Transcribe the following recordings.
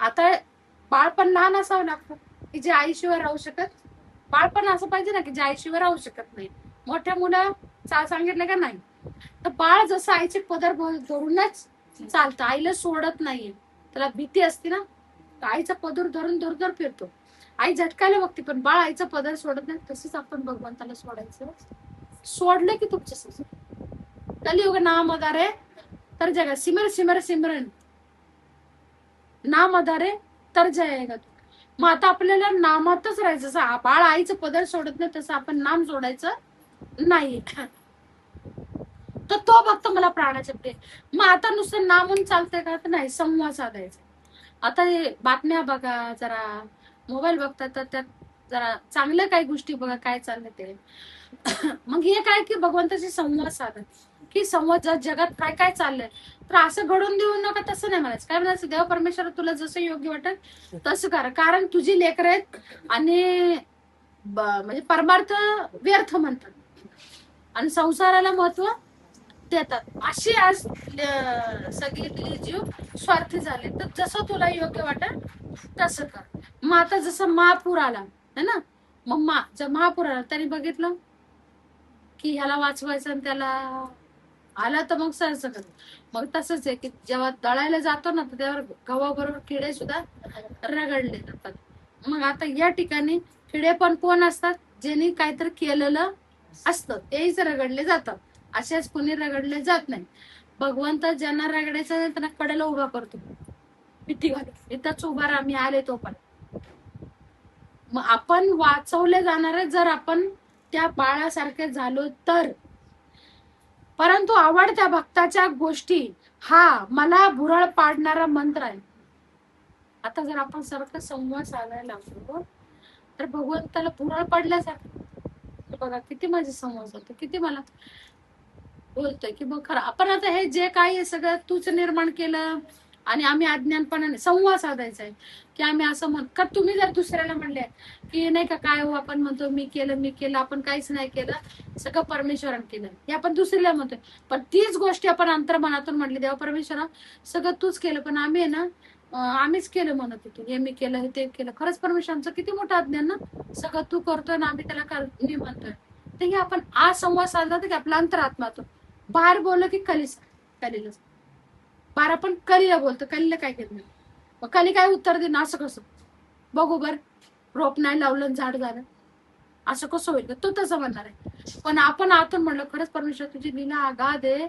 आता बाळपण लहान असावं लागतं की जे आईशिवाय राहू शकत. बाळपण असं पाहिजे ना की जे आईशिवाय राहू शकत नाही. मोठ्या मुलं सांगितलं का नाही, तर बाळ जसं आईचे पदर धरूनच चालतं, आईला सोडत नाहीये. त्याला भीती असते ना, आईचा पदर धरून दूर दूर फिरतो. आई झटकायला बघते पण बाळ आईचा पदर सोडत नाही. तसंच आपण भगवंताला सोडायचं. सोडलं की तुमच्या कलियुग नाम आधारे तर जगा सिमर सिमर सिमरन नाम आधारे तर जयेगा तू. मग आता आपल्याला नामातच राहायचं. जसं बाळ आईचं पदर सोडत नाही तसं आपण नाम सोडायचं नाही. तर तो भक्त मला प्राणाचे प्रिय. मग आता नुसतं नामून चालतंय का? तर नाही, संवाद साधायचा. आता हे बातम्या बघा जरा, मोबाईल बघतात तर त्यात जरा चांगल्या काही गोष्टी बघा काय चाललंय ते. मग हे काय की भगवंताशी संवाद साधा, की संवाद जगात काय काय चाललंय. तर असं घडून देऊ नका तसं नाही म्हणायचं. काय म्हणायचं, देव परमेश्वर तुला जसं योग्य वाटेल तसं कर, कारण तुझी लेकरं आहेत आणि म्हणजे परमार्थ व्यर्थ म्हणतात आणि संसाराला महत्व देतात. अशी आज सगळी जीव स्वार्थी झाले. तर जसं तुला योग्य वाटेल तसं कर. मग आता जसं महापूर आला है ना, मग जर महापूर आला त्यांनी बघितलं की ह्याला वाचवायचं आणि त्याला आला तर मग सहज कर. मग तसंच आहे की जेव्हा दळायला जातो ना तर त्यावर गव्हाबरोबर किडे सुद्धा रगडले जातात. मग आता या ठिकाणी किडे पण कोण असतात, ज्यांनी काहीतरी केलेलं असतं तेच रगडले जातात. असेच कुणी रगडले जात नाही. भगवंत ज्यांना रगडायचं त्यांना कडेला उभा करतो, भीती घालून इथंच उभा राहा, मी आले तो पण. मग आपण वाचवले जाणारे जर आपण त्या बाळासारखे झालो तर. परंतु आवडत्या भक्ताच्या गोष्टी हा मला भुरळ पाडणारा मंत्र आहे. आता जर आपण सारखं संवाद साधायला लागलो तर भगवंताला भुरळ पडल्यासारखं बघा किती माझे संवाद होतो, किती मला बोलतोय की बघ खरं आपण आता हे जे काही सगळं तूच निर्माण केलं आणि आम्ही अज्ञानपणाने संवाद साधायचा आहे की आम्ही असं म्हण का. तुम्ही जर दुसऱ्याला म्हणले की नाही का काय हो, आपण म्हणतो मी केलं, आपण काहीच नाही केलं, सगळं परमेश्वरानं केलं, हे आपण दुसऱ्याला म्हणतोय. पण तीच गोष्टी आपण अंतर्मनातून म्हटली, देवा परमेश्वरा सगळं तूच केलं पण आम्ही आहे ना आम्हीच केलं म्हणत होतो, हे मी केलं ते केलं. खरंच परमेश्वरांचं किती मोठं अज्ञान ना, सगळं तू करतोय ना आम्ही त्याला मी म्हणतोय. तर हे आपण आज संवाद साधला तर की आपला अंतरात्मातून बाहेर बोललं की कलीला बाहेर आपण कलीला बोलतो, कलीला काय केलं नाही. मग कली काय उत्तर दे ना, असं कसं बघू बर, रोप नाही लावलं झाड झालं असं कसं होईल. तो तसं म्हणणार आहे. पण आपण आतून म्हणलं खरंच परमेश्वर तुझी लीला आगाध आहे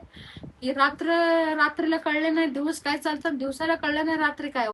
की रात्रीला कळले नाही दिवस काय चालतं, दिवसाला कळलं नाही रात्री काय.